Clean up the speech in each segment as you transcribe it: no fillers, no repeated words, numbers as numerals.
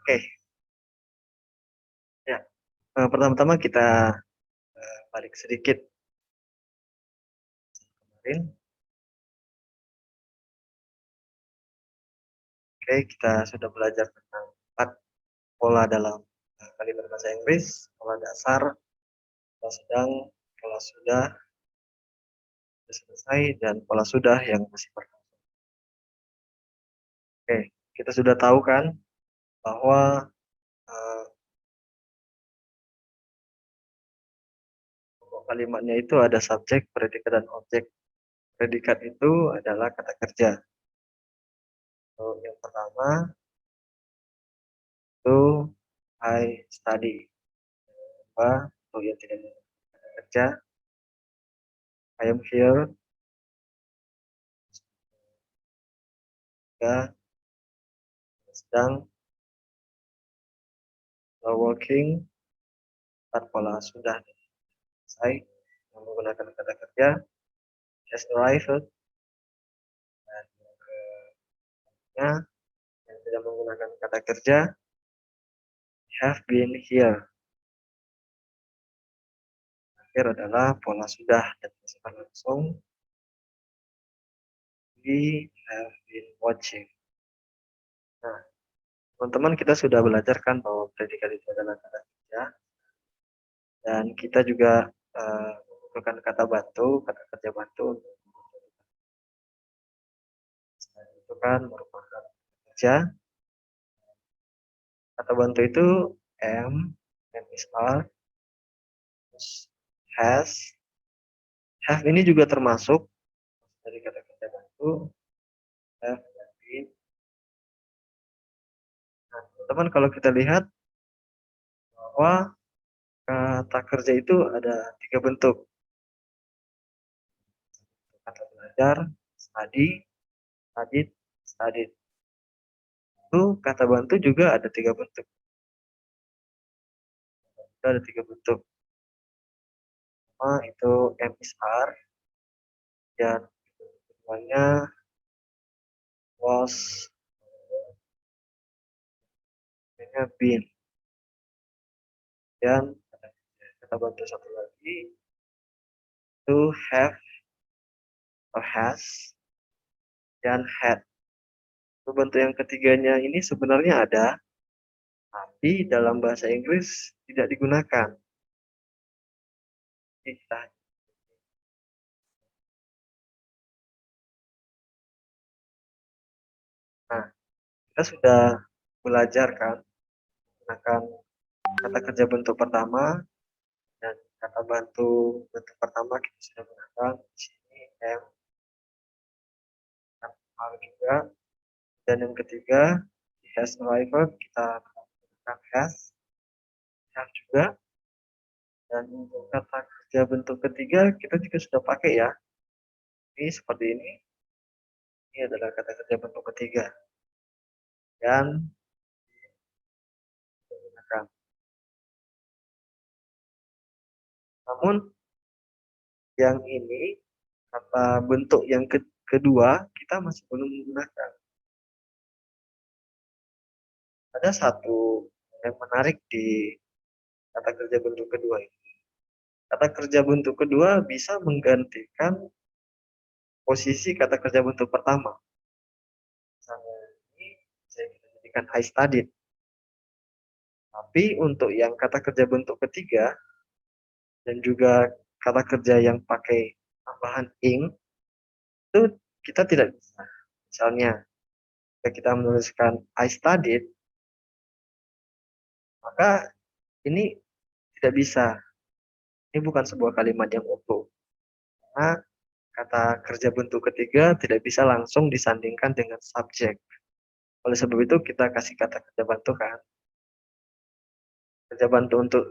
Oke, ya. Pertama-tama kita balik sedikit kemarin. Oke, kita sudah belajar tentang 4 pola dalam kalimat bahasa Inggris: pola dasar, pola sedang, pola sudah selesai, dan pola sudah yang masih berlangsung. Oke, kita sudah tahu kan bahwa eh, pokok kalimatnya itu ada subjek, predikat, dan objek. Predikat itu adalah kata kerja. Yang pertama itu I study. Apa? Untuk yang tidak kata kerja, I am here. Ya, sedang, working, pola sudah selesai yang menggunakan kata kerja, has arrived, dan yang tidak menggunakan kata kerja, have been here. Akhir adalah pola sudah dan bersifat langsung, we have been watching. Nah, teman-teman, kita sudah belajar kan bahwa predikat itu adalah kata kerja, dan kita juga membutuhkan kata bantu, kata kerja bantu untuk itu kan merupakan kerja. Kata bantu itu am is are, has, have ini juga termasuk dari kata kerja bantu, have dan been. Nah, teman, kalau kita lihat bahwa kata kerja itu ada 3 bentuk. Kata belajar, study, studied, studied. Itu kata bantu juga ada 3 bentuk. Itu ada 3 bentuk. Pertama itu am is are, dan keduanya was, been. Dan kata bantu satu lagi itu have or has dan had. Bentuk yang ketiganya ini sebenarnya ada, tapi dalam bahasa Inggris tidak digunakan. Nah, kita sudah belajar kan menggunakan kata kerja bentuk pertama, dan kata bantu bentuk pertama kita sudah gunakan di sini am, are juga, dan yang ketiga has arrived kita gunakan has, have juga, dan untuk kata kerja bentuk ketiga kita juga sudah pakai ya. Ini seperti ini adalah kata kerja bentuk ketiga dan digunakan. Namun yang ini kata bentuk yang kedua kita masih belum menggunakan. Ada satu yang menarik di kata kerja bentuk kedua ini. Kata kerja bentuk kedua bisa menggantikan posisi kata kerja bentuk pertama. Misalnya ini saya jadikan I studied. Tapi untuk yang kata kerja bentuk ketiga dan juga kata kerja yang pakai tambahan ing itu kita tidak bisa. Misalnya jika kita menuliskan I studied, maka ini tidak bisa. Ini bukan sebuah kalimat yang utuh. Karena kata kerja bentuk ketiga tidak bisa langsung disandingkan dengan subjek. Oleh sebab itu kita kasih kata kerja bantu kan. Kerja bantu untuk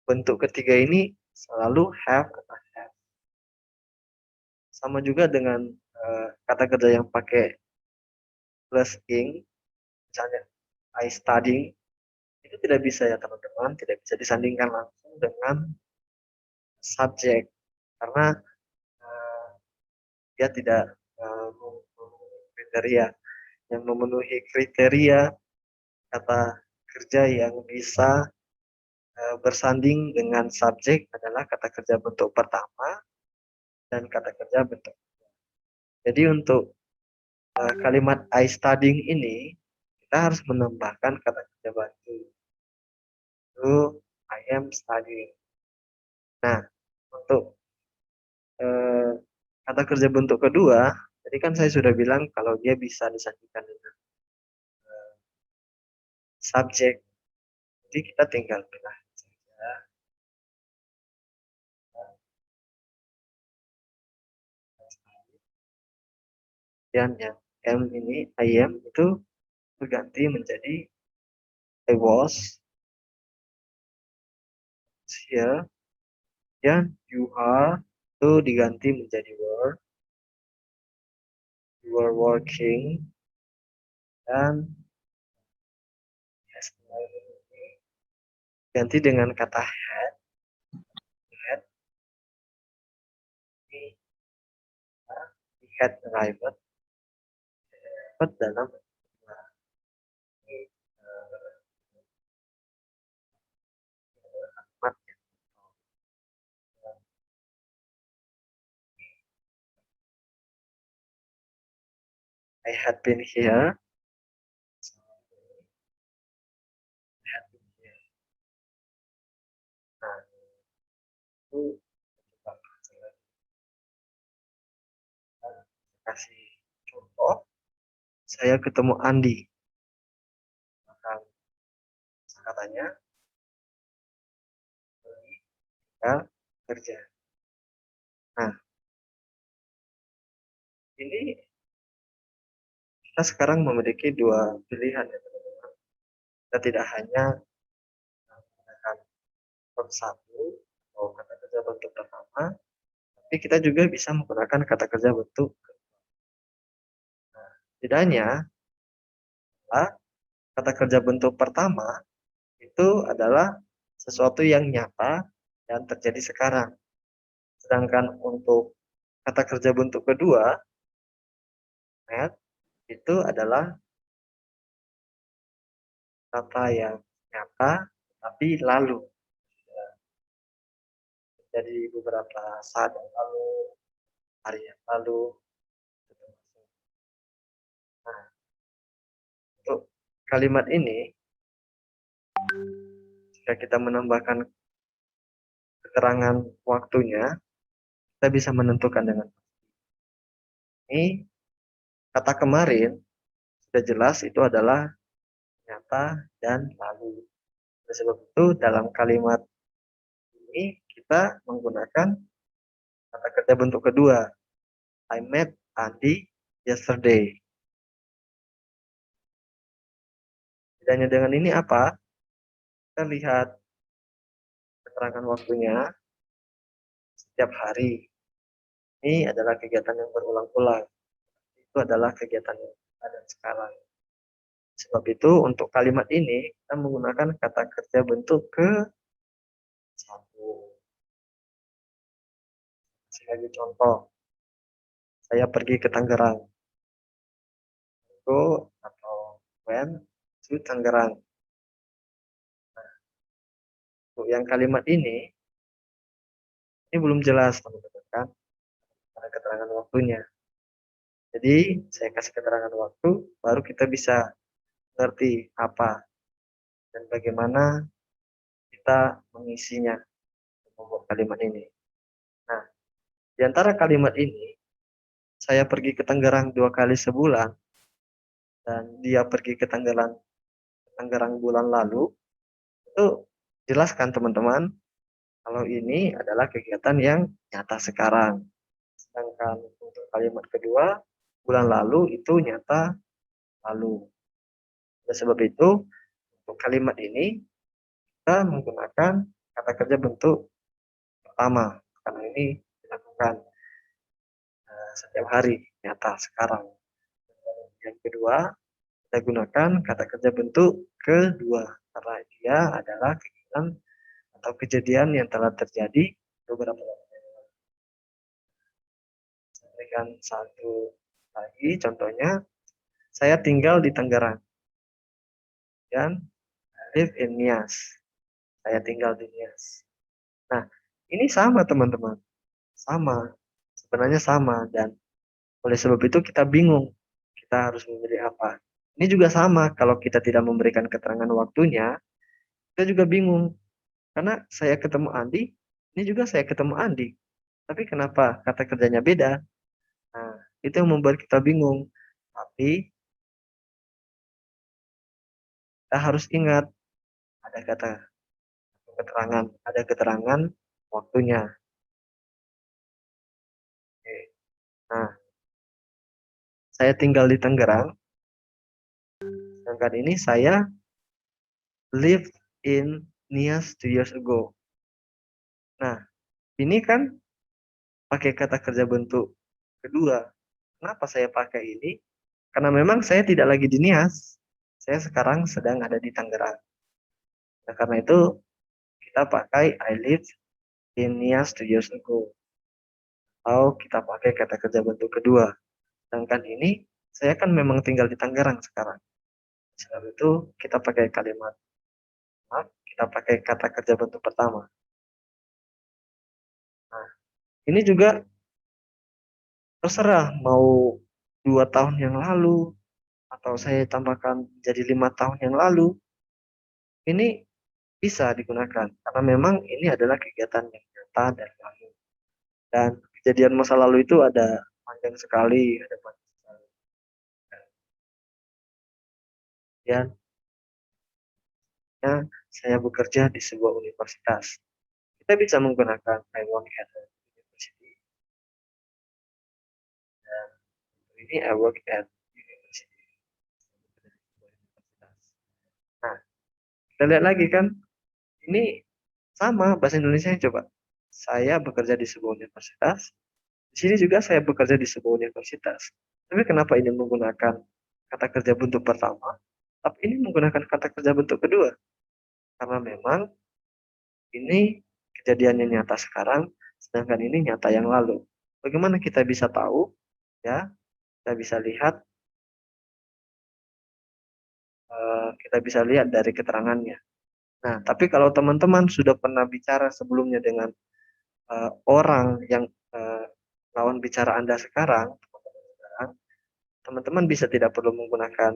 bentuk ketiga ini selalu have atau have. Sama juga dengan kata kerja yang pakai plus ing, misalnya I studying, itu tidak bisa ya teman-teman, tidak bisa disandingkan langsung dengan subjek karena dia tidak memenuhi kriteria. Yang memenuhi kriteria kata kerja yang bisa bersanding dengan subjek adalah kata kerja bentuk pertama dan kata kerja bentuk. Jadi untuk kalimat I studying ini kita harus menambahkan kata kerja bantu. Itu I am studying. Nah, untuk eh, kata kerja bentuk kedua, tadi kan saya sudah bilang kalau dia bisa disandingkan dengan subjek, jadi kita tinggal pilih saja. Dan yang am ini, I am itu berganti menjadi I was here. Dan you are itu diganti menjadi were. You were working. Dan yesterday ini ganti dengan kata had. Had ini had arrived dalam kalimat I had been here. Nah, itu kasih contoh. Saya ketemu Andi. Maka katanya ya, kerja. Nah, ini kita sekarang memiliki dua pilihan ya teman-teman. Kita tidak hanya menggunakan verb satu atau kata kerja bentuk pertama, tapi kita juga bisa menggunakan kata kerja bentuk. Nah, bedanya kata kerja bentuk pertama itu adalah sesuatu yang nyata dan terjadi sekarang. Sedangkan untuk kata kerja bentuk kedua, itu adalah kata yang nyata tapi lalu. Jadi beberapa saat yang lalu, hari yang lalu. Nah, untuk kalimat ini, jika kita menambahkan keterangan waktunya, kita bisa menentukan dengan ini kata kemarin sudah jelas itu adalah nyata dan lalu. Oleh sebab itu dalam kalimat ini kita menggunakan kata kerja bentuk kedua. I met Andi yesterday. Bedanya dengan ini apa? Kita lihat keterangan waktunya setiap hari. Ini adalah kegiatan yang berulang-ulang. Itu adalah kegiatan yang ada sekarang. Sebab itu untuk kalimat ini kita menggunakan kata kerja bentuk ke satu. Sebagai contoh, saya pergi ke Tangerang. Go atau went to Tangerang. Nah, untuk yang kalimat ini belum jelas teman-teman kan, ada keterangan waktunya. Jadi saya kasih keterangan waktu, baru kita bisa mengerti apa dan bagaimana kita mengisinya membuat kalimat ini. Nah, di antara kalimat ini, saya pergi ke Tangerang 2 kali sebulan, dan dia pergi ke Tangerang bulan lalu, itu jelaskan teman-teman, kalau ini adalah kegiatan yang nyata sekarang. Sedangkan untuk kalimat kedua, bulan lalu itu nyata lalu. Oleh sebab itu, untuk kalimat ini, kita menggunakan kata kerja bentuk pertama, karena ini dilakukan setiap hari, nyata sekarang. Yang kedua, kita gunakan kata kerja bentuk kedua, karena dia adalah kegiatan atau kejadian yang telah terjadi beberapa waktu yang lalu. Saya berikan satu lagi contohnya, saya tinggal di Tangerang. Dan live in Nias. Saya tinggal di Nias. Nah, ini sama teman-teman. Sama. Sebenarnya sama. Dan oleh sebab itu kita bingung. Kita harus memilih apa. Ini juga sama. Kalau kita tidak memberikan keterangan waktunya, kita juga bingung. Karena saya ketemu Andi, ini juga saya ketemu Andi. Tapi kenapa kata kerjanya beda? Nah, itu yang membuat kita bingung. Tapi kita harus ingat ada kata keterangan, ada keterangan waktunya. Oke. Nah, saya tinggal di Tangerang, sedangkan ini saya live in Nias 2 years ago. Nah, ini kan pakai kata kerja bentuk kedua. Kenapa saya pakai ini? Karena memang saya tidak lagi di Nias. Saya sekarang sedang ada di Tangerang. Nah, karena itu kita pakai I live in Nias 2 years ago. Atau kita pakai kata kerja bentuk kedua. Sedangkan ini saya kan memang tinggal di Tangerang sekarang. Sebab itu kita pakai kalimat maaf, kita pakai kata kerja bentuk pertama. Nah, ini juga terserah mau 2 tahun yang lalu atau saya tambahkan jadi 5 tahun yang lalu, ini bisa digunakan karena memang ini adalah kegiatan yang nyata dan lalu. Dan kejadian masa lalu itu ada panjang sekali, ada panjang sekali. Dan ya, saya bekerja di sebuah universitas. Kita bisa menggunakan I work at a university. Dan ini I work at university. Nah, kita lihat lagi kan, ini sama bahasa Indonesia coba. Saya bekerja di sebuah universitas. Di sini juga saya bekerja di sebuah universitas. Tapi kenapa ini menggunakan kata kerja bentuk pertama, tapi ini menggunakan kata kerja bentuk kedua? Karena memang ini kejadiannya nyata sekarang, sedangkan ini nyata yang lalu. Bagaimana kita bisa tahu? Ya, kita bisa lihat, kita bisa lihat dari keterangannya. Nah, tapi kalau teman-teman sudah pernah bicara sebelumnya dengan orang yang lawan bicara Anda sekarang, teman-teman bisa tidak perlu menggunakan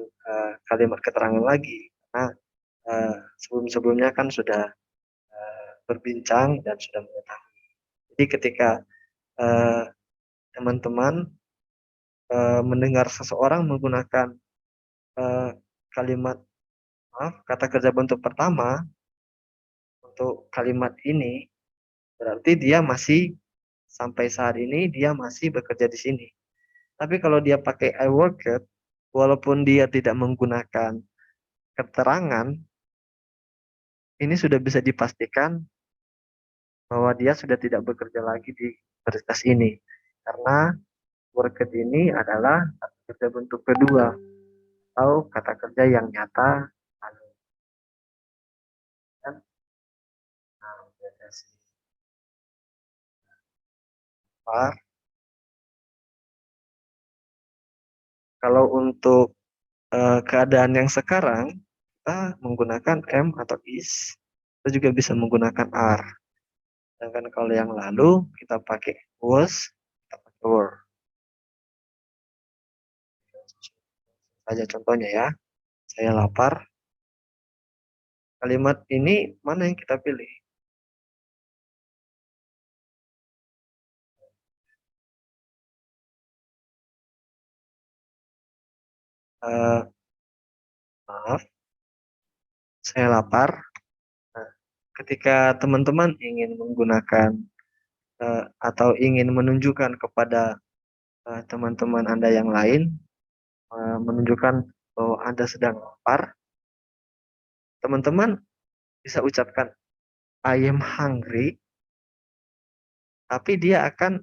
kalimat keterangan lagi. Karena sebelum-sebelumnya kan sudah berbincang dan sudah mengetahui. Jadi ketika eh, teman-teman mendengar seseorang menggunakan eh, kalimat kata kerja bentuk pertama untuk kalimat ini, berarti dia masih sampai saat ini dia masih bekerja di sini. Tapi kalau dia pakai I worked, walaupun dia tidak menggunakan keterangan, ini sudah bisa dipastikan bahwa dia sudah tidak bekerja lagi di universitas ini. Karena worked ini adalah kata kerja bentuk kedua atau kata kerja yang nyata. Dan, kalau untuk keadaan yang sekarang, kita menggunakan am atau is. Kita juga bisa menggunakan are. Sedangkan kalau yang lalu, kita pakai was, kita pakai were. Saja contohnya ya. Saya lapar. Kalimat ini mana yang kita pilih? Eh, maaf, saya lapar. Nah, ketika teman-teman ingin menggunakan atau ingin menunjukkan kepada teman-teman Anda yang lain, menunjukkan bahwa Anda sedang lapar, teman-teman bisa ucapkan I am hungry, tapi dia akan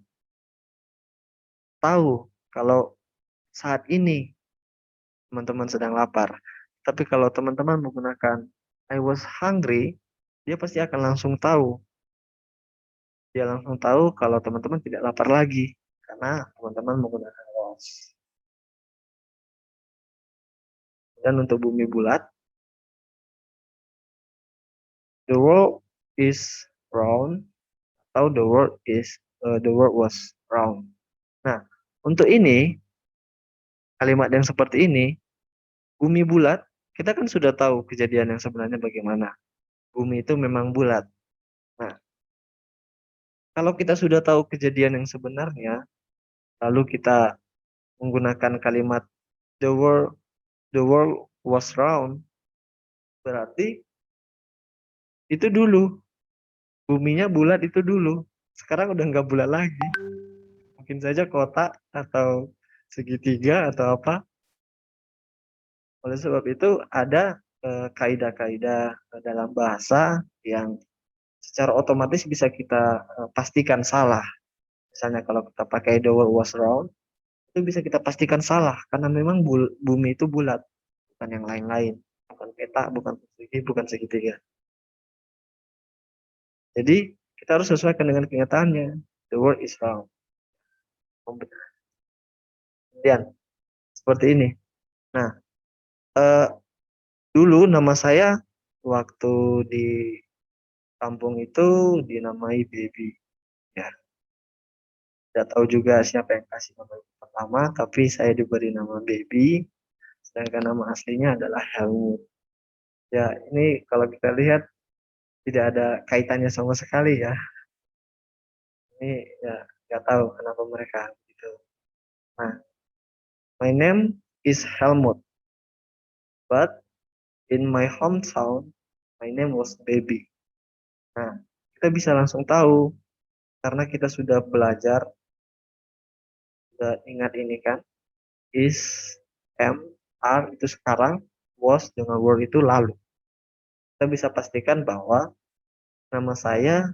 tahu kalau saat ini teman-teman sedang lapar. Tapi kalau teman-teman menggunakan I was hungry, dia pasti akan langsung tahu. Dia langsung tahu kalau teman-teman tidak lapar lagi karena teman-teman menggunakan was. Dan untuk bumi bulat, the world is round atau the world was round. Nah, untuk ini kalimat yang seperti ini, bumi bulat, kita kan sudah tahu kejadian yang sebenarnya bagaimana. Bumi itu memang bulat. Nah, kalau kita sudah tahu kejadian yang sebenarnya, lalu kita menggunakan kalimat the world the world was round, berarti itu dulu buminya bulat itu dulu. Sekarang udah nggak bulat lagi. Mungkin saja kotak atau segitiga atau apa. Oleh sebab itu ada kaidah-kaidah dalam bahasa yang secara otomatis bisa kita pastikan salah. Misalnya kalau kita pakai the world was round, itu bisa kita pastikan salah karena memang bumi itu bulat, bukan yang lain-lain, bukan peta, bukan persegi, bukan segitiga. Jadi kita harus sesuaikan dengan kenyataannya. The world is round. Kemudian seperti ini. Nah, eh, dulu nama saya waktu di kampung itu dinamai Baby. Ya, tidak tahu juga siapa yang kasih nama itu pertama, tapi saya diberi nama Baby, sedangkan nama aslinya adalah Helmut. Ya, ini kalau kita lihat tidak ada kaitannya sama sekali ya. Ini ya nggak tahu kenapa mereka gitu. Nah, my name is Helmut, but in my hometown, my name was Baby. Nah, kita bisa langsung tahu karena kita sudah belajar, sudah ingat ini kan, is, am, are itu sekarang, was dengan were itu lalu. Kita bisa pastikan bahwa nama saya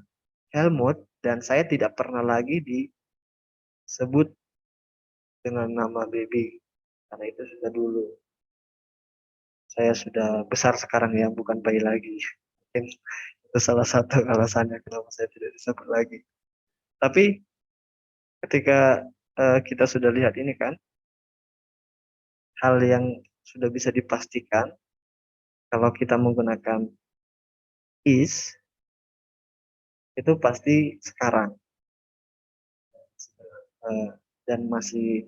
Helmut dan saya tidak pernah lagi disebut dengan nama Baby karena itu sudah dulu. Saya sudah besar sekarang ya, bukan bayi lagi. Mungkin itu salah satu alasannya kenapa saya tidak disebut lagi. Tapi ketika kita sudah lihat ini kan, hal yang sudah bisa dipastikan kalau kita menggunakan is itu pasti sekarang eh, dan masih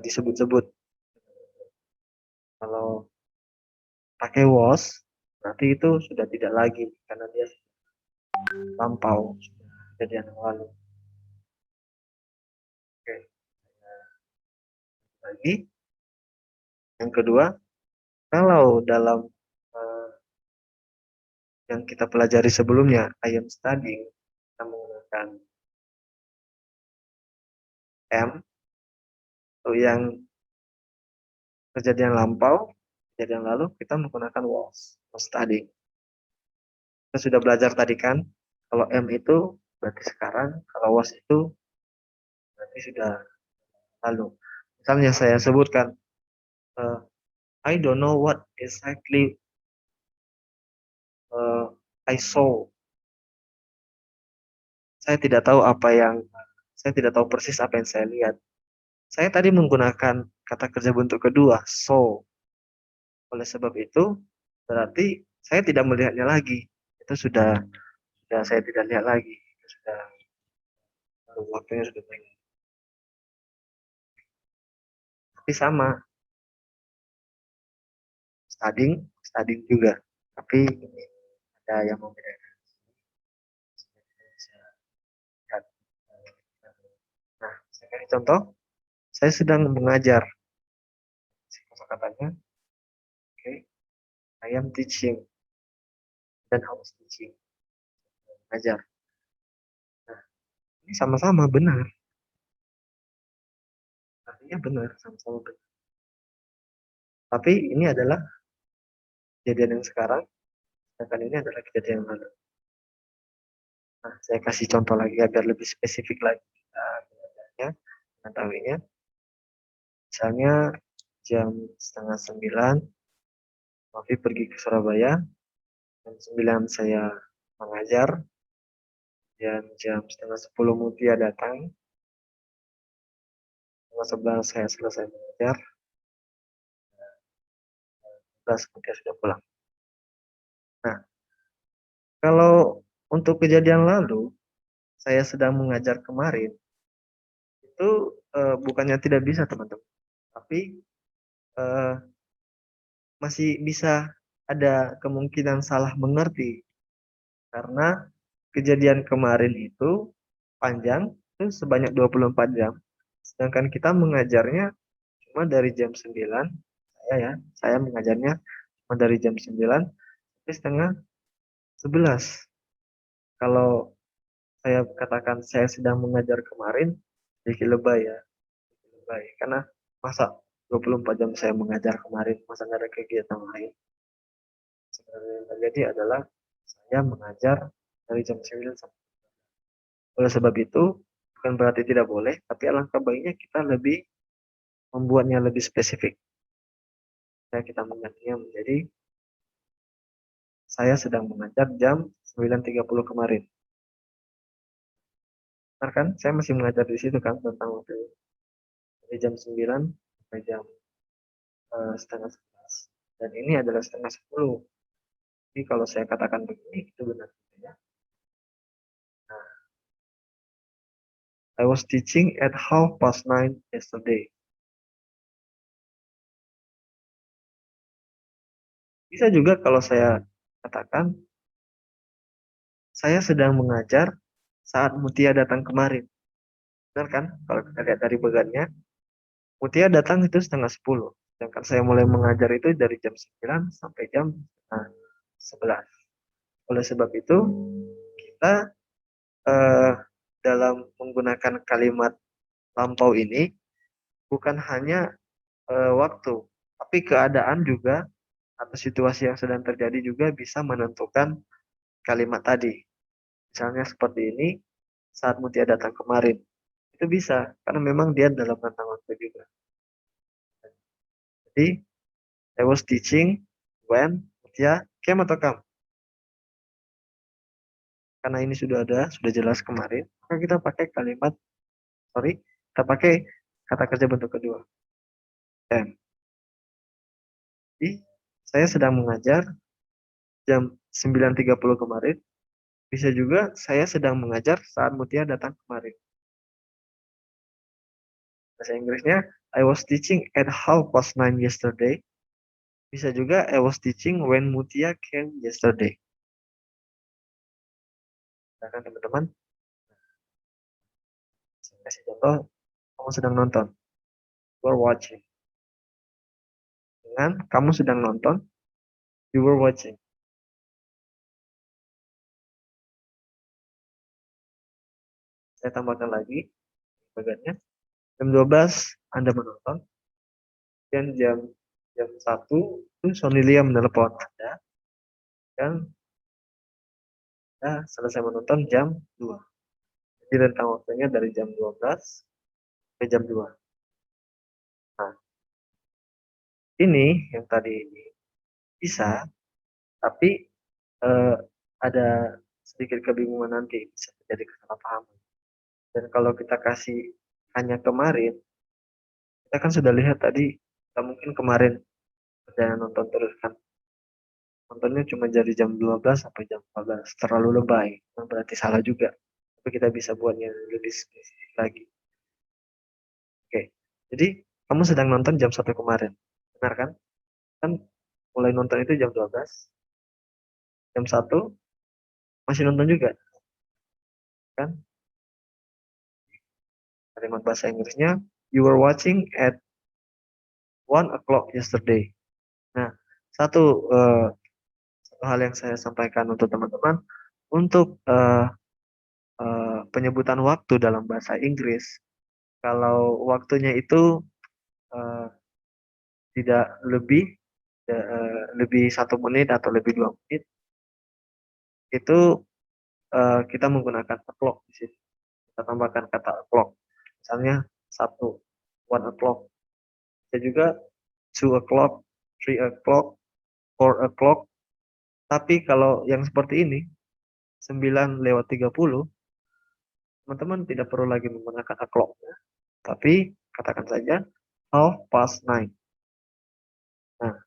disebut-sebut. Kalau pakai was berarti itu sudah tidak lagi karena dia lampau, sudah kejadian yang lalu. Oke, lagi yang kedua, kalau dalam eh, yang kita pelajari sebelumnya, I am studying, kita menggunakan am, atau yang kejadian lampau, kejadian lalu, kita menggunakan was studying. Kita sudah belajar tadi kan, kalau am itu berarti sekarang, kalau was itu berarti sudah lalu. Misalnya saya sebutkan, uh, I don't know what exactly I saw. Saya tidak tahu saya tidak tahu persis apa yang saya lihat. Saya tadi menggunakan kata kerja bentuk kedua, saw. Oleh sebab itu, berarti saya tidak melihatnya lagi. Itu sudah saya tidak lihat lagi. Itu sudah waktunya sudah banyak. Tapi sama, studying juga. Tapi ini ada yang membedakan. Nah, saya kasih contoh. Saya sedang mengajar. Kata-katanya, okay, I am teaching dan I was teaching. Mengajar. Nah, ini sama-sama benar. Artinya benar, sama-sama benar. Tapi ini adalah kejadian yang sekarang, sedangkan ini adalah kejadian yang lalu. Nah, saya kasih contoh lagi agar lebih spesifik lagi belajarnya, mengetahuinya. Misalnya jam setengah 9, Novi pergi ke Surabaya, jam 9 saya mengajar, dan jam setengah 10 Mutia datang, setengah 11 saya selesai mengajar, 11 Mutia sudah pulang. Nah, Kalau untuk kejadian lalu, saya sedang mengajar kemarin, itu bukannya tidak bisa teman-teman, tapi eh, masih bisa ada kemungkinan salah mengerti karena kejadian kemarin itu panjang itu sebanyak 24 jam. Sedangkan kita mengajarnya cuma dari jam 9, saya mengajarnya cuma dari jam 9 sampai setengah 11. Kalau saya katakan saya sedang mengajar kemarin, sedikit lebay ya, lebay. Karena masa 24 jam saya mengajar kemarin, masa nggak ada kegiatan lain. Sebenarnya yang terjadi adalah saya mengajar dari jam 9 sampai. Oleh sebab itu, bukan berarti tidak boleh, tapi alangkah baiknya kita lebih membuatnya lebih spesifik. Ya, kita menggantinya menjadi saya sedang mengajar jam 9.30 kemarin. Benar kan? Saya masih mengajar di situ kan tentang waktu dari jam 9 sampai jam setengah 11. Dan ini adalah setengah 10. Jadi kalau saya katakan begini, itu benar. Ya. I was teaching at 9:30 yesterday. Bisa juga kalau saya katakan, saya sedang mengajar saat Mutia datang kemarin. Benar kan? Kalau kita lihat dari begannya, Mutia datang itu setengah 10. Sedangkan saya mulai mengajar itu dari jam 9 sampai jam 11. Oleh sebab itu, kita eh, dalam menggunakan kalimat lampau ini, bukan hanya waktu, tapi keadaan juga atau situasi yang sedang terjadi juga bisa menentukan kalimat tadi. Misalnya seperti ini, saat Mutia datang kemarin. Itu bisa, karena memang dia dalam rentang waktu juga. Jadi, I was teaching when Mutia came atau come. Karena ini sudah jelas kemarin, maka kita pakai kita pakai kata kerja bentuk kedua. Came. Jadi, saya sedang mengajar jam 9.30 kemarin. Bisa juga saya sedang mengajar saat Mutia datang kemarin. Bahasa Inggrisnya, I was teaching at 9:30 yesterday. Bisa juga I was teaching when Mutia came yesterday. Nah, teman-teman, saya kasih contoh, kamu sedang nonton. You were watching. Dengan kamu sedang nonton, you were watching. Saya tambahkan lagi bagiannya. Jam 12 Anda menonton, dan jam 1 itu Sonilia menelpon Anda, dan Anda selesai menonton jam 2. Jadi rentang waktunya dari jam 12 sampai jam 2. Nah, ini yang tadi ini bisa, tapi ada sedikit kebingungan nanti, bisa terjadi kesalahpahaman. Dan kalau kita kasih hanya kemarin, kita kan sudah lihat tadi, kita mungkin kemarin perjalanan nonton terus kan. Nontonnya cuma dari jam 12 sampai jam 14. Terlalu lebay. Berarti salah juga. Tapi kita bisa buatnya lebih spesifik lagi. Oke. Jadi, kamu sedang nonton jam 1 kemarin. Benar kan? Kan mulai nonton itu jam 12. Jam 1 masih nonton juga. Kan? Kalimat bahasa Inggrisnya, you were watching at 1 o'clock yesterday. Nah, satu, satu hal yang saya sampaikan untuk teman-teman, untuk penyebutan waktu dalam bahasa Inggris, kalau waktunya itu eh, tidak lebih 1 menit atau lebih 2 menit, itu kita menggunakan o'clock di sini. Kita tambahkan kata o'clock. Misalnya 1, 1 o'clock. Bisa juga 2 o'clock, 3 o'clock, 4 o'clock. Tapi kalau yang seperti ini, 9:30, teman-teman tidak perlu lagi menggunakan o'clock. Tapi katakan saja 9:30. Nah,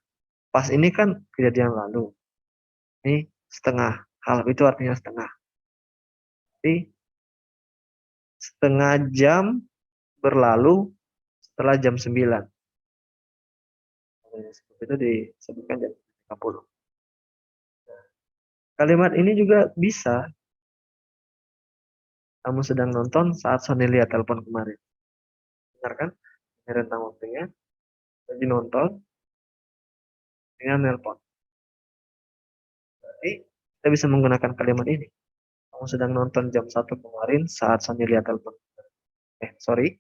pas ini kan kejadian lalu. Ini setengah half itu artinya setengah. Jadi setengah jam berlalu setelah jam 9. Seperti itu disebutkan jam 30. Kalimat ini juga bisa kamu sedang nonton saat Sony lihat telepon kemarin. Benar kan? Ini rentang waktunya. Lagi nonton dengan nelpon. Jadi kita bisa menggunakan kalimat ini. Kamu sedang nonton jam 1 kemarin saat Sony lihat telepon. Sorry.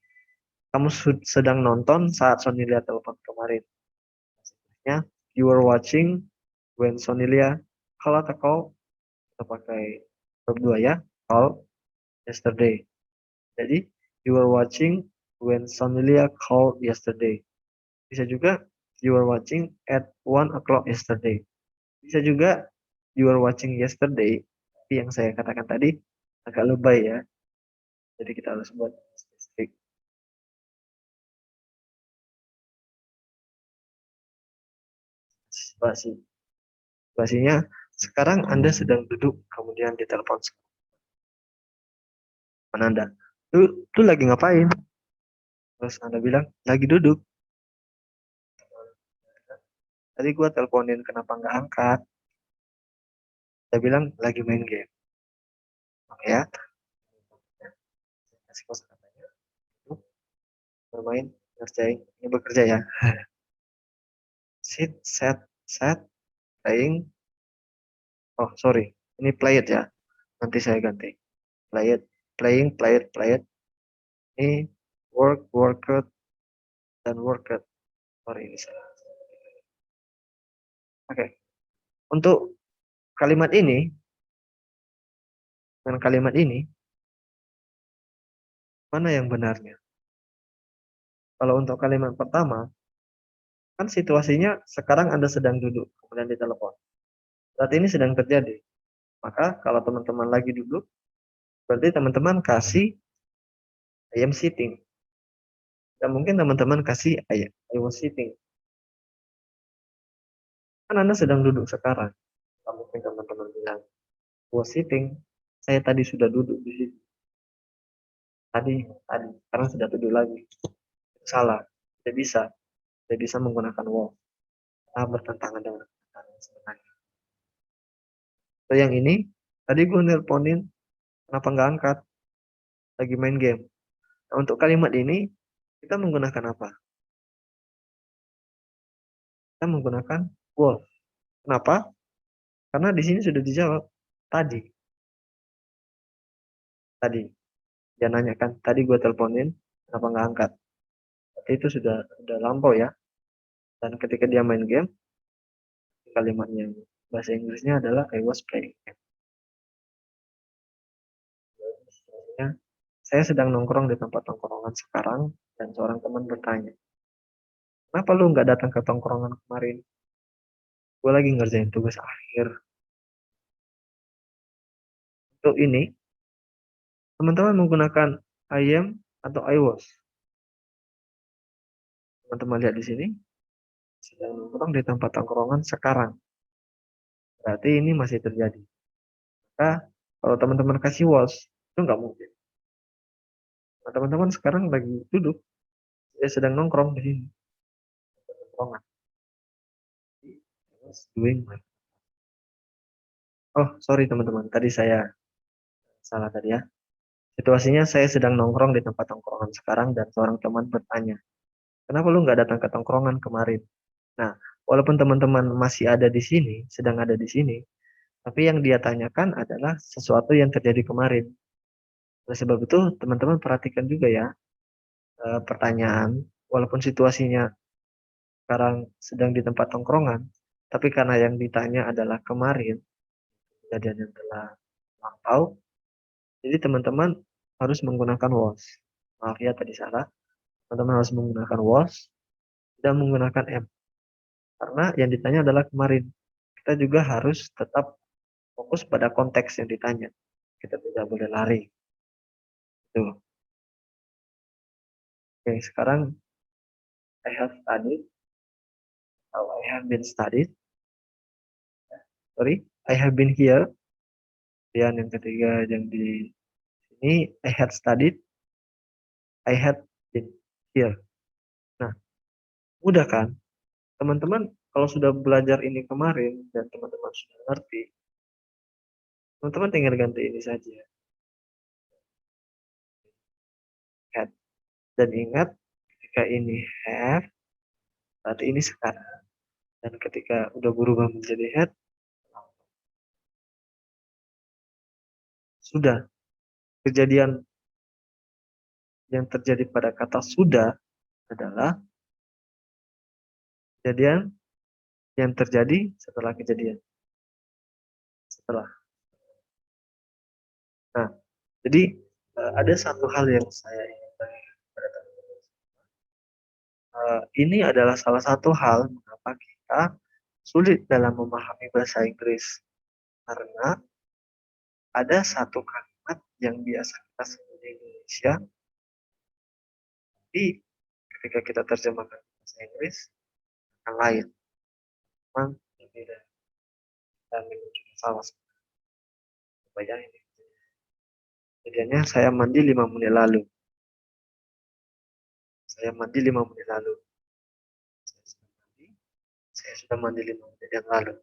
Kamu sedang nonton saat Sony lihat telepon kemarin. Ya, you were watching when Sonelia call atau call, kita pakai verb 2 ya, call yesterday. Jadi you were watching when Sonelia called yesterday. Bisa juga you were watching at 1 o'clock yesterday. Bisa juga you were watching yesterday. Tapi yang saya katakan tadi agak lebay ya. Jadi kita harus buat spesifik. Situasinya sekarang Anda sedang duduk kemudian ditelepon sama Anda. Lu lagi ngapain? Terus Anda bilang lagi duduk. Tadi gua teleponin kenapa nggak angkat? Saya bilang lagi main game. Oke ya. Kasih kosakatanya. Bermain, ngerjain, ini bekerja ya. Sit, set, playing. Oh sorry, ini play it ya. Nanti saya ganti. Play it, playing, play it. Ini work, dan worked. Sorry ini salah. Oke. Untuk kalimat ini, dengan kalimat ini, mana yang benarnya? Kalau untuk kalimat pertama, kan situasinya sekarang Anda sedang duduk, kemudian ditelepon. Berarti ini sedang terjadi. Maka kalau teman-teman lagi duduk, berarti teman-teman kasih I am sitting. Dan mungkin teman-teman kasih I was sitting. Kan Anda sedang duduk sekarang. Mungkin teman-teman bilang, was sitting. Saya tadi sudah duduk di situ. Tadi, sekarang sudah duduk lagi. Salah. Tidak bisa. Tidak bisa menggunakan was. Bertentangan dengan kata sebenarnya. So, yang ini, tadi gue nelponin, kenapa nggak angkat? Lagi main game. Nah, untuk kalimat ini, kita menggunakan apa? Kita menggunakan was. Kenapa? Karena di sini sudah dijawab tadi. Dia nanya kan, tadi gue teleponin, kenapa nggak angkat? Berarti itu sudah lampau ya. Dan ketika dia main game, kalimatnya bahasa Inggrisnya adalah I was playing. Saya sedang nongkrong di tempat tongkrongan sekarang dan seorang teman bertanya, kenapa lu nggak datang ke tongkrongan kemarin? Gue lagi ngerjain tugas akhir. Untuk ini, teman-teman menggunakan I am atau I was. Teman-teman lihat di sini, sedang nongkrong di tempat tongkrongan sekarang. Berarti ini masih terjadi. Maka kalau teman-teman kasih was, itu nggak mungkin. Nah, teman-teman sekarang lagi duduk, dia sedang nongkrong di sini. Nongkrongan. Doing. Oh, sorry teman-teman, tadi saya salah tadi ya. Situasinya saya sedang nongkrong di tempat tongkrongan sekarang dan seorang teman bertanya, kenapa lu nggak datang ke tongkrongan kemarin? Nah, walaupun teman-teman masih ada di sini, sedang ada di sini, tapi yang dia tanyakan adalah sesuatu yang terjadi kemarin. Oleh sebab itu, teman-teman perhatikan juga ya, pertanyaan, walaupun situasinya sekarang sedang di tempat tongkrongan, tapi karena yang ditanya adalah kemarin, kejadian yang telah lampau, jadi teman-teman harus menggunakan was. Maaf ya tadi salah. Teman-teman harus menggunakan was dan menggunakan am. Karena yang ditanya adalah kemarin. Kita juga harus tetap fokus pada konteks yang ditanya. Kita tidak boleh lari. Tuh. Oke, sekarang I have studied atau I have been studied. Sorry, I have been here. Kemudian yang ketiga yang di sini, I had studied, I had been here. Nah, mudah kan? Teman-teman kalau sudah belajar ini kemarin dan teman-teman sudah ngerti, teman-teman tinggal ganti ini saja. Had. Dan ingat, ketika ini have, berarti ini sekarang. Dan ketika udah berubah menjadi had, sudah. Kejadian yang terjadi pada kata sudah adalah kejadian yang terjadi setelah kejadian. Setelah. Nah, jadi ada satu hal yang saya ingin tanyakan kepada teman-teman. Ini adalah salah satu hal mengapa kita sulit dalam memahami bahasa Inggris. Karena ada satu kalimat yang biasa kita sebut di Indonesia, tapi ketika kita terjemahkan ke bahasa Inggris, yang lain. Memang berbeda. Dan menuju salah satu. Bayangin. Kejadiannya saya mandi 5 menit lalu. Saya mandi 5 menit lalu. Saya sudah mandi 5 menit yang lalu.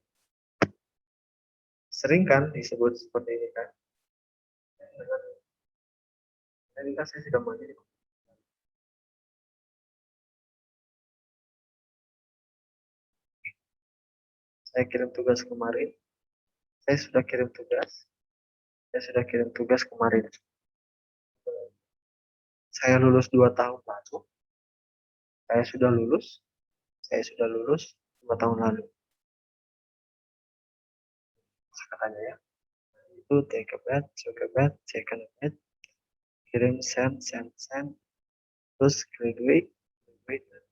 Sering kan disebut seperti ini kan? Ketika saya sudah mandi 5 menit. Saya kirim tugas kemarin. Saya sudah kirim tugas. Saya sudah kirim tugas kemarin. Saya lulus 2 tahun lalu. Saya sudah lulus. Saya sudah lulus 2 tahun lalu. Katanya ya. Itu take a bath, took a bath, second bath, kirim, send, send, send, terus graduate, graduate.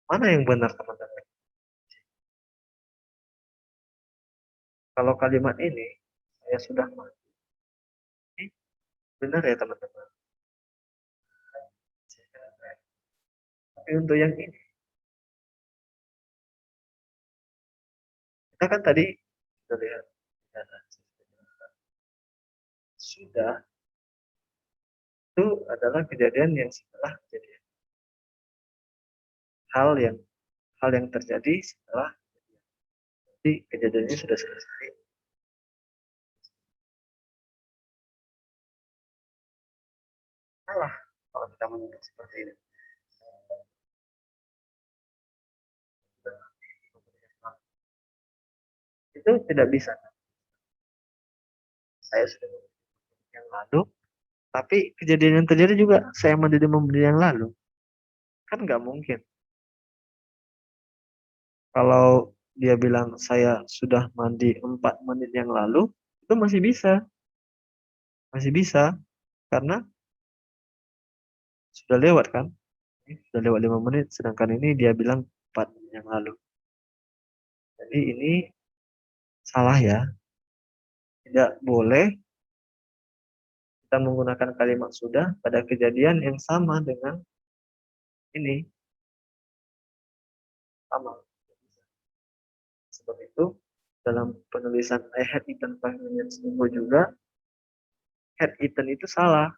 Mana yang benar teman-teman? Kalau kalimat ini saya sudah mati, benar ya teman-teman. Tapi untuk yang ini, kita kan tadi sudah lihat sudah itu adalah kejadian yang setelah kejadian. Hal yang terjadi setelah kejadian. Jadi kejadiannya sudah selesai. Salah kalau kita menyebut seperti ini. Itu tidak bisa. Saya sudah yang lalu, tapi kejadian yang terjadi juga saya mandi 5 menit yang lalu. Kan nggak mungkin. Kalau dia bilang saya sudah mandi 4 menit yang lalu, itu masih bisa. Masih bisa. Karena sudah lewat kan. Sudah lewat 5 menit, sedangkan ini dia bilang 4 menit yang lalu. Jadi ini salah ya. Tidak boleh kita menggunakan kalimat sudah pada kejadian yang sama dengan ini. Sama. Sebab itu, dalam penulisan I had eaten 5 minutes ago juga, had eaten itu salah.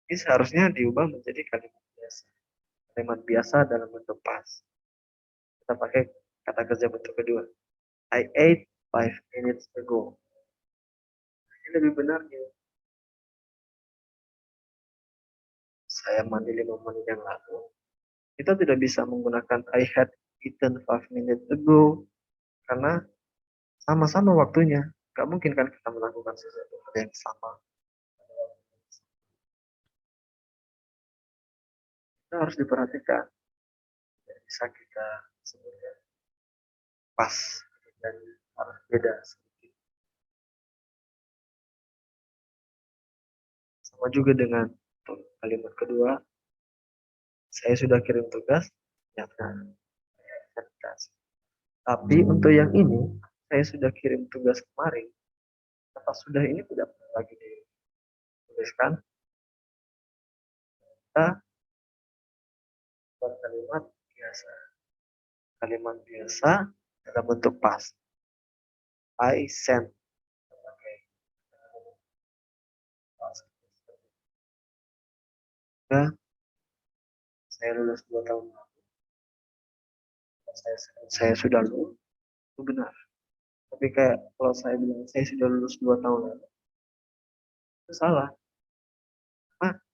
Ini seharusnya diubah menjadi kalimat biasa. Kalimat biasa dalam bentuk past. Kita pakai kata kerja bentuk kedua. I ate 5 minutes ago. Ini lebih benarnya. Saya mandi 5 menit yang lalu. Kita tidak bisa menggunakan I had eaten 5 minutes ago. Karena sama-sama waktunya. Gak mungkin kan kita melakukan sesuatu hal yang sama. Itu harus diperhatikan. Tidak bisa kita sebutkan pas dan harus beda sedikit. Sama juga dengan kalimat kedua, saya sudah kirim tugas, ya kan. Tapi untuk yang ini, saya sudah kirim tugas kemarin. Kata sudah ini tidak perlu lagi dituliskan. Kita buat kalimat biasa. kalimat biasa dalam bentuk past. I sent. Ya, saya lulus 2 tahun lalu. Saya sudah lulus, itu benar. Tapi kayak kalau saya bilang saya sudah lulus 2 tahun lalu, itu salah.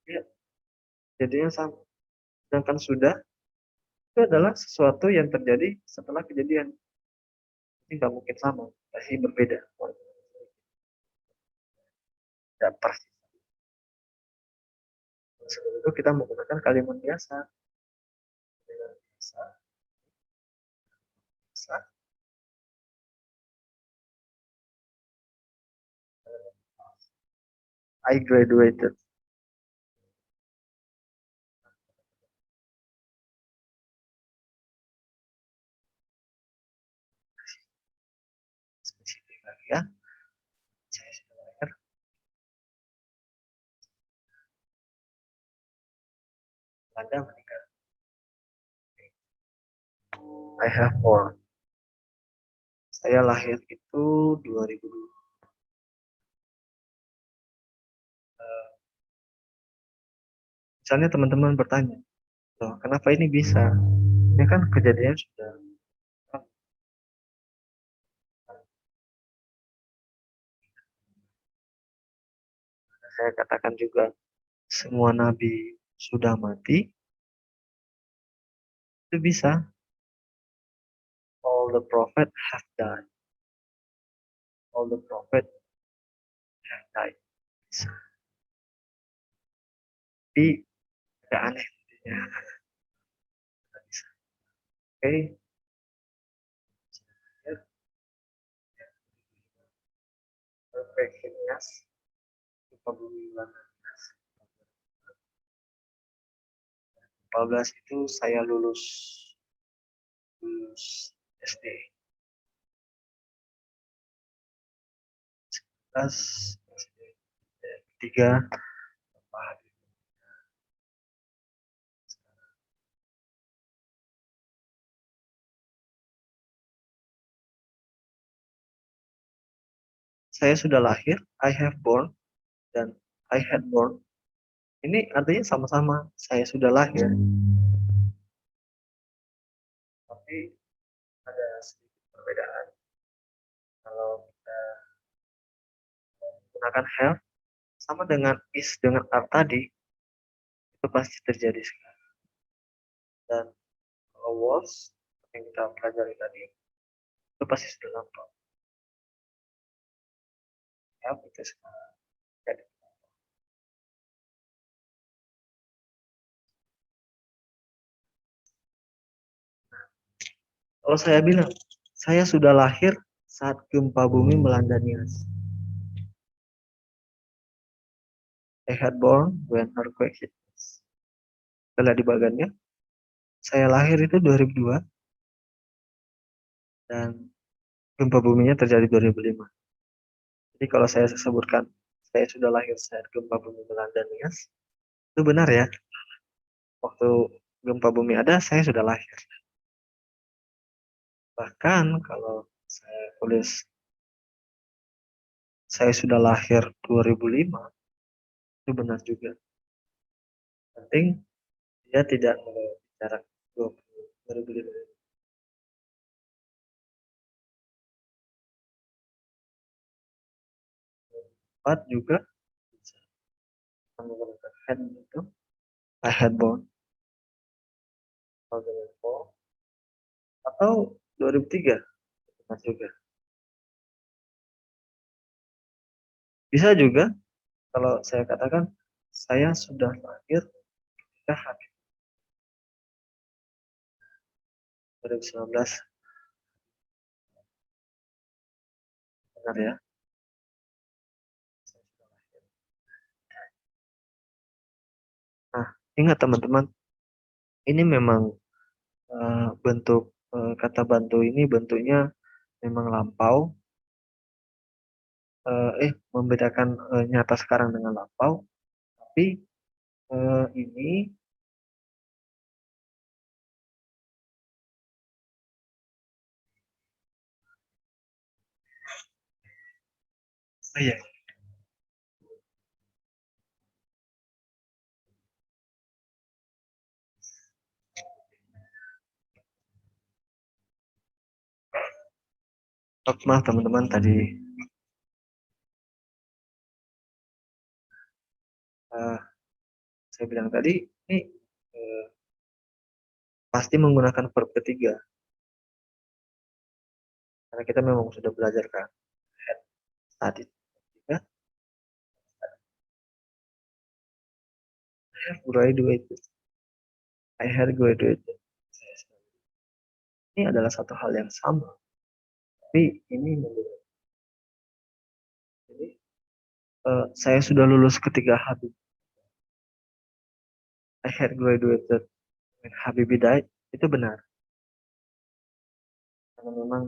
Ya, jadinya sama. Sedangkan sudah itu adalah sesuatu yang terjadi setelah kejadian. Ini nggak mungkin sama, pasti berbeda. Tidak pasti. Sebelum itu kita menggunakan kalimat biasa. Kalimat biasa, biasa. I graduated. Spesifik lagi ya. Saya sudah lahir. Anda meninggal. I have born. Saya lahir itu 2002. Misalnya teman-teman bertanya, loh, kenapa ini bisa? Ini kan kejadian sudah. Saya katakan juga, semua nabi sudah mati. Itu bisa. All the prophet have died. All the prophet have died. Bisa. Tapi agak aneh. Ya, bisa. Oke. Perfectionist. Kepedulian. 14 itu saya lulus SD. 11 tiga. Saya sudah lahir, I have born, dan I had born. Ini artinya sama-sama, saya sudah lahir. Tapi ada sedikit perbedaan. Kalau kita menggunakan have, sama dengan is dengan are tadi, itu pasti terjadi sekarang. Dan kalau was, yang kita pelajari tadi, itu pasti sudah lampau. Have itu sekarang. Jadi, kalau saya bilang, saya sudah lahir saat gempa bumi melanda Nias. I had born when earthquake hit us. Setelah di bagiannya, saya lahir itu 2002 dan gempa buminya terjadi 2005. Jadi kalau saya sebutkan saya sudah lahir saat gempa bumi melanda Nias, itu benar ya. Waktu gempa bumi ada, saya sudah lahir. Bahkan kalau saya tulis saya sudah lahir 2005, itu benar juga. Penting dia tidak bicara 2005. 4 juga bisa menggunakan had itu. I had born 2004 atau 2003 benar juga. Bisa juga kalau saya katakan saya sudah lahir ketika Habib 2019, benar ya. Nah, ingat teman-teman, ini memang bentuk kata bantu ini bentuknya memang lampau, membedakan nyata sekarang dengan lampau, tapi ini Oh iya. Oh, maaf teman-teman tadi eh, saya bilang tadi ini eh, pasti menggunakan verb ketiga karena kita memang sudah belajar kan tadi ketiga I have graduated, I had graduated. Ini adalah satu hal yang sama, tapi ini menurut jadi saya sudah lulus ketika Habib I had graduated when Habibie died, itu benar karena memang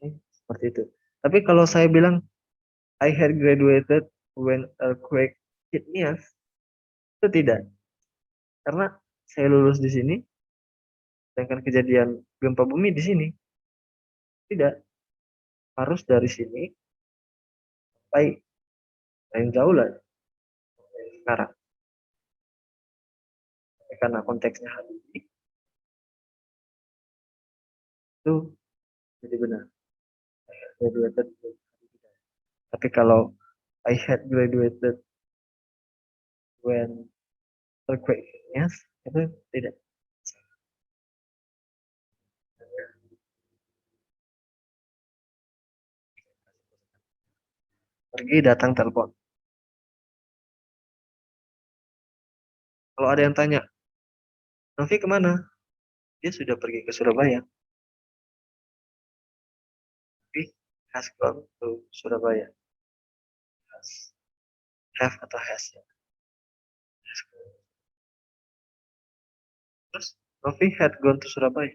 ini seperti itu. Tapi kalau saya bilang I had graduated when earthquake hit Nias, itu tidak. Karena saya lulus di sini, sedangkan kejadian gempa bumi di sini. Tidak. Harus dari sini sampai yang jauh lah sekarang. Karena konteksnya hari ini, itu jadi benar. Graduated. Tapi kalau I had graduated when earthquake hit Nias, itu tidak. Pergi datang telepon. Kalau ada yang tanya, Novi kemana? Dia sudah pergi ke Surabaya. Novi has gone to Surabaya. Has. Have atau has ya. Has gone. Terus Novi had gone to Surabaya.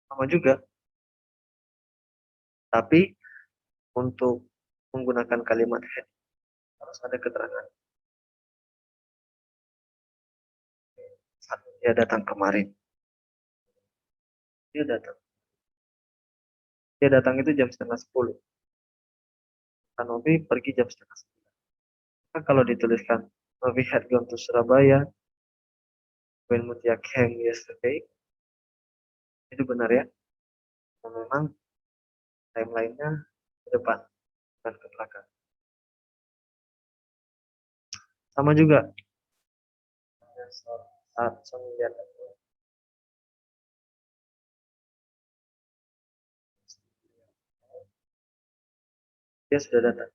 Sama juga. Tapi untuk menggunakan kalimat had harus ada keterangan. Saat dia datang kemarin. Dia datang. Dia datang itu jam setengah 10. Novi pergi jam setengah 9. Kan kalau dituliskan Novi had gone to Surabaya when Mutia came yesterday, itu benar ya. Dan memang timelinenya ke depan dan ke belakang. Sama juga saat saya melihat dia sudah datang.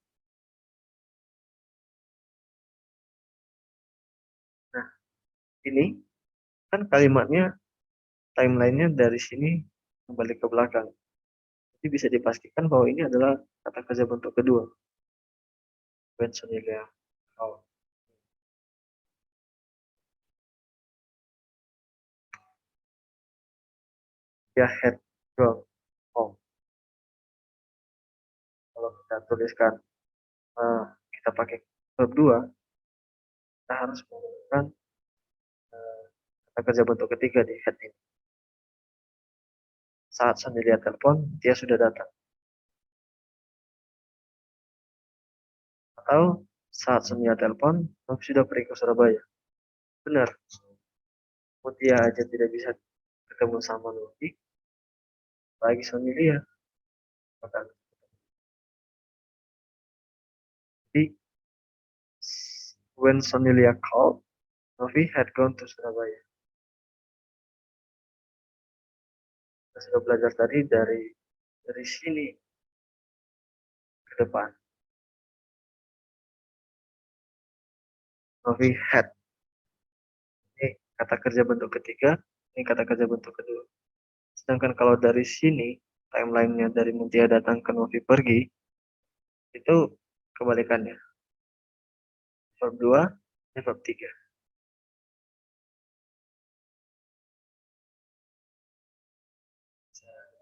Nah, ini kan kalimatnya timelinenya dari sini kembali ke belakang. Jadi bisa dipastikan bahwa ini adalah kata kerja bentuk kedua. When Sonelia. Oh, dia had gone home. Kalau kita tuliskan eh, kita pakai verb 2, kita harus menggunakan eh, kata kerja bentuk ketiga di had ini. Saat Sonelia telepon, dia sudah datang. Atau saat Sonia telepon, Novi sudah pergi ke Surabaya. Benar, Mutia aja tidak bisa ketemu sama Novi, lagi Sonelia. Bahkan. Jadi, when Sonelia called, Novi had gone to Surabaya. Kita sudah belajar tadi dari sini ke depan. Novi had. Ini kata kerja bentuk ketiga, ini kata kerja bentuk kedua. Sedangkan kalau dari sini, timelinenya dari Mutia datang ke Novi pergi, itu kebalikannya. Verb 2, ini verb 3.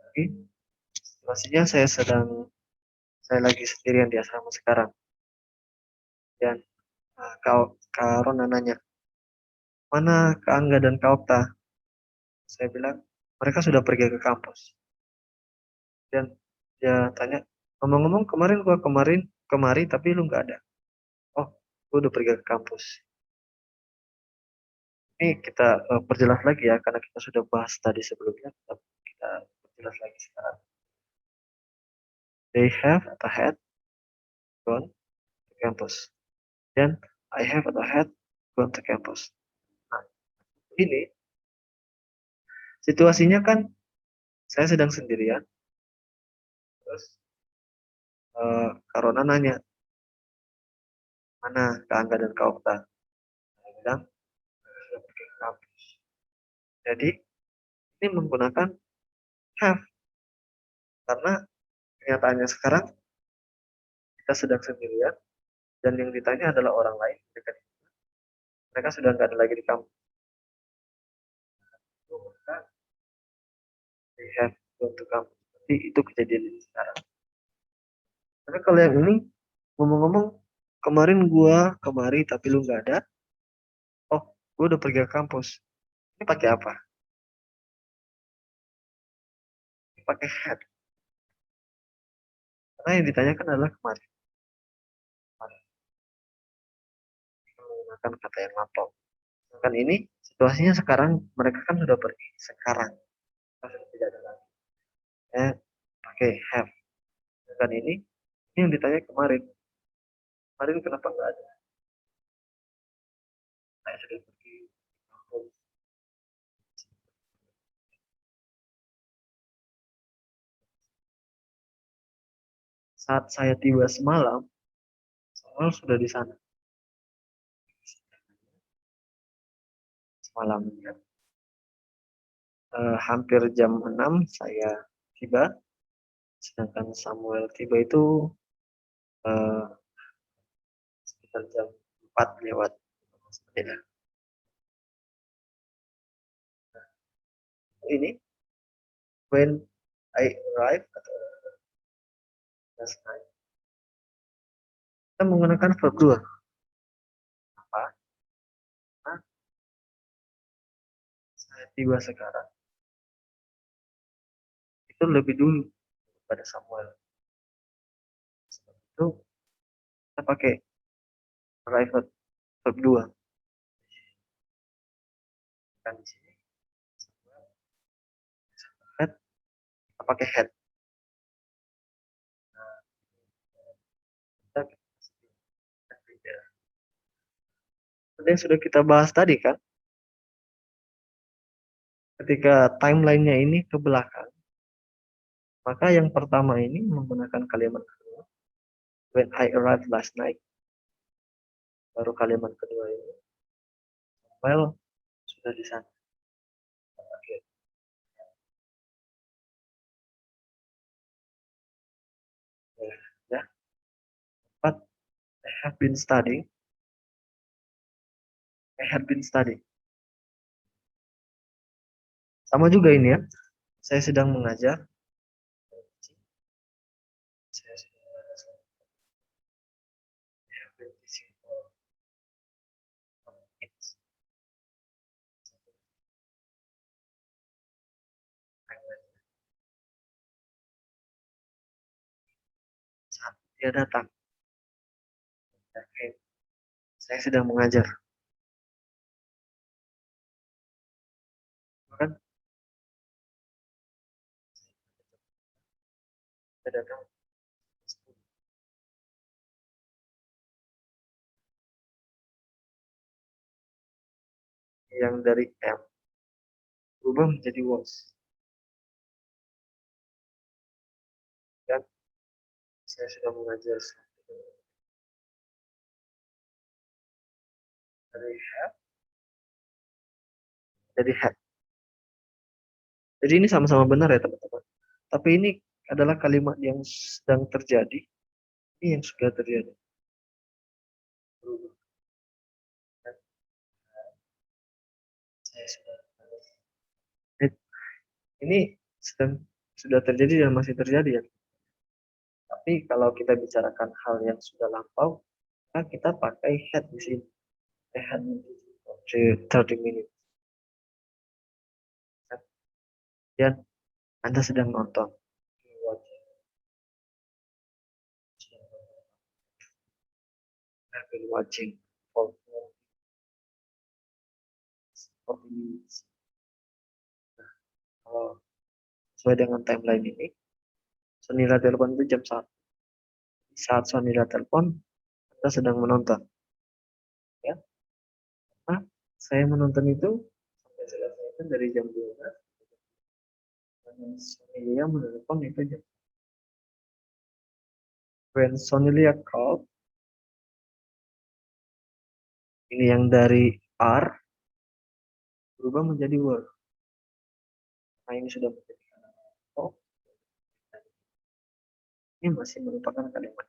Oke, situasinya saya lagi sendirian di asrama sekarang. Dan Kak Rona nanya, mana Kak Angga dan Kak Okta? Saya bilang, mereka sudah pergi ke kampus. Dan dia tanya, Ngomong-ngomong kemarin gua kemari tapi lu nggak ada. Oh, gua udah pergi ke kampus. Ini kita perjelas lagi ya karena kita sudah bahas tadi sebelumnya. Kita perjelas lagi sekarang. They have atau had gone to campus. Dan I have atau had gone to campus. Nah, ini situasinya kan saya sedang sendirian. Terus Karona nanya, mana Kak Angga dan Kak Okta? Saya bilang, sudah pergi ke kampus. Jadi, ini menggunakan have. Karena kenyataannya sekarang, kita sedang sendirian, dan yang ditanya adalah orang lain. Mereka sudah nggak ada lagi di kampus. Maka, they have gone to campus. Jadi, itu kejadian ini sekarang. Tapi kalau yang ini, ngomong-ngomong, kemarin gua kemari tapi lu nggak ada. Oh, gua udah pergi ke kampus. Ini pakai apa? Ini pakai had. Karena yang ditanyakan adalah kemarin. Kemarin. Kita menggunakan kata yang lampau. Kan ini situasinya sekarang mereka kan sudah pergi sekarang. Sudah tidak ada lagi. Ya, pakai have. Kan ini yang ditanya kemarin. Kemarin kenapa nggak ada? Saya sudah pergi. Saat saya tiba semalam, Samuel sudah di sana. Semalam ya. Hampir jam 6 saya tiba, sedangkan Samuel tiba itu eh, sekitar jam 4 lewat sepeda. Ini when I arrived atau last night, kita menggunakan verb 2. Apa? Nah, saya tiba sekarang. Itu lebih dulu pada Samuel. Sebab itu kita pakai private verb 2. Kan di sini head, kita pakai head. Kita yang sudah kita bahas tadi kan, ketika timelinenya ini ke belakang, maka yang pertama ini menggunakan kalimat kedua, when I arrived last night, baru kalimat kedua ini, well, sudah di sana. Oke. Ya, but I have been studying, I have been studying. Sama juga ini ya, saya sedang mengajar, saya sedang mengajar. I have been teaching for kids. Saat dia datang, oke, saya sedang mengajar. Kan dia datang yang dari M berubah menjadi was. Dan saya sudah mengajar dari have jadi had. Jadi ini sama-sama benar ya teman-teman. Tapi ini adalah kalimat yang sedang terjadi, ini yang sudah terjadi. Saya sudah. Ini sedang sudah terjadi dan masih terjadi ya. Tapi kalau kita bicarakan hal yang sudah lampau, maka kita pakai had di sini. Had 30 minutes. Dan Anda sedang nonton. I've been watching for minutes. Kalau sesuai dengan timeline ini, Sonila telepon itu jam 1. Saat Sonila telepon, kita sedang menonton. Ya. Nah, saya menonton itu sampai selesai itu dari jam 12. Dan Sonila menelpon itu jam. When Sonila called, ini yang dari R berubah menjadi were. Nah, ini sudah menjadi oh, ini masih merupakan kalimat.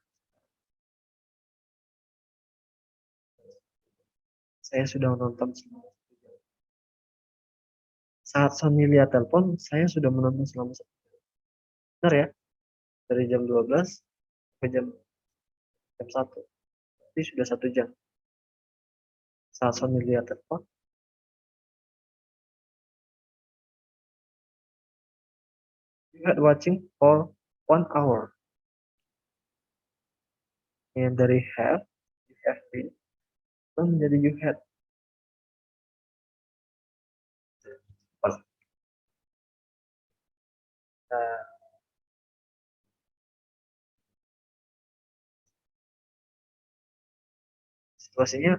Saya sudah menonton selama 1 jam. Saat Sonila telepon, saya sudah menonton selama 1 jam. Benar ya? Dari jam 12 ke jam 1. Jadi sudah 1 jam. Saat Sonila telepon, you had watching for 1 hour. Yang dari you have been, itu menjadi you had. Nah, situasinya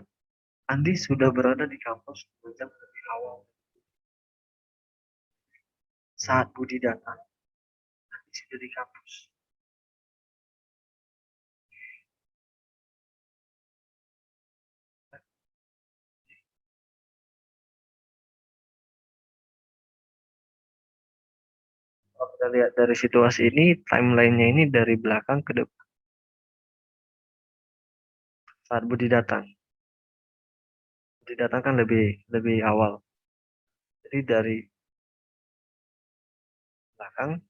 Andi sudah berada di kampus 2 jam lebih awal. Saat Budi datang, Andi sudah di kampus. Kalau kita lihat dari situasi ini, timelinenya ini dari belakang ke depan. Saat Budi datang kan lebih awal. Jadi dari belakang,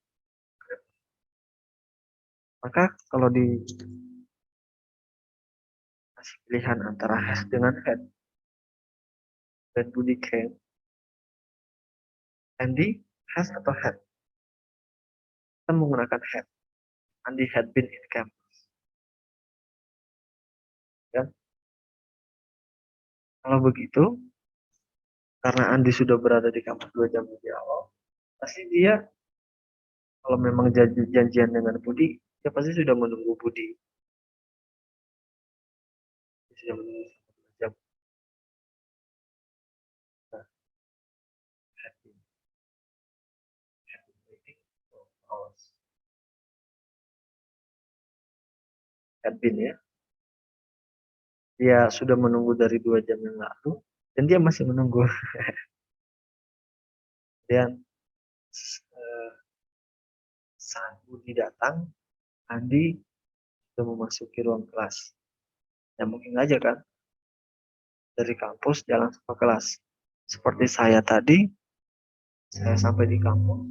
maka kalau dikasih pilihan antara has dengan had, dan Budi came, Andy has atau had? Kita menggunakan had. Andy had been in camp. Ya. Kalau begitu, karena Andi sudah berada di kampus 2 jam lebih awal, pasti dia kalau memang janjian dengan Budi, dia pasti sudah menunggu Budi. Dia sudah menunggu 2 jam. Nah, had been waiting for hours. Had been ya. Dia sudah menunggu dari 2 jam yang lalu, dan dia masih menunggu. Dan saat Budi datang, Andi sudah memasuki ruang kelas. Ya mungkin aja kan, dari kampus jalan sampai kelas. Seperti saya tadi, saya sampai di kampus,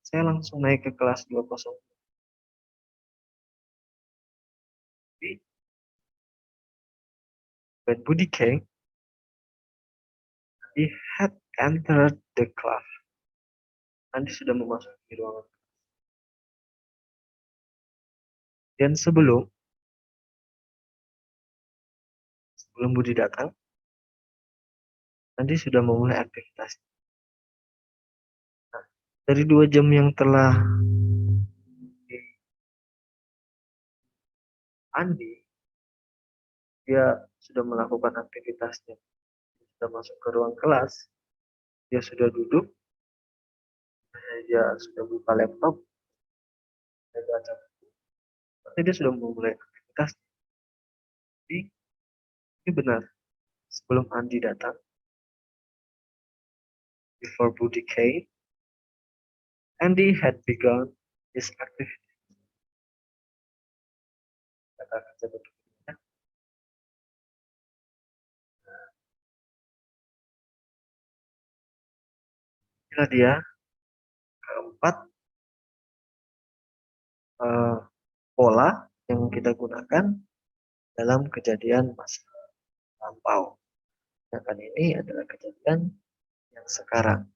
saya langsung naik ke kelas 20. Jadi, when Budi came, he had entered the class. Andi sudah memasuki ruangan. Dan sebelum Budi datang, Andi sudah memulai aktivitas. Nah, dari 2 jam yang telah Andi, dia sudah melakukan aktivitasnya. Sudah masuk ke ruang kelas, dia sudah duduk, dia sudah buka laptop, dia baca buku. Berarti dia sudah memulai aktivitas. Jadi, ini benar. Sebelum Andi datang, before Budi came, Andy had begun his activity. Kata kerja bentuknya. Inilah dia keempat pola yang kita gunakan dalam kejadian masa lampau. Sedangkan ini adalah kejadian yang sekarang.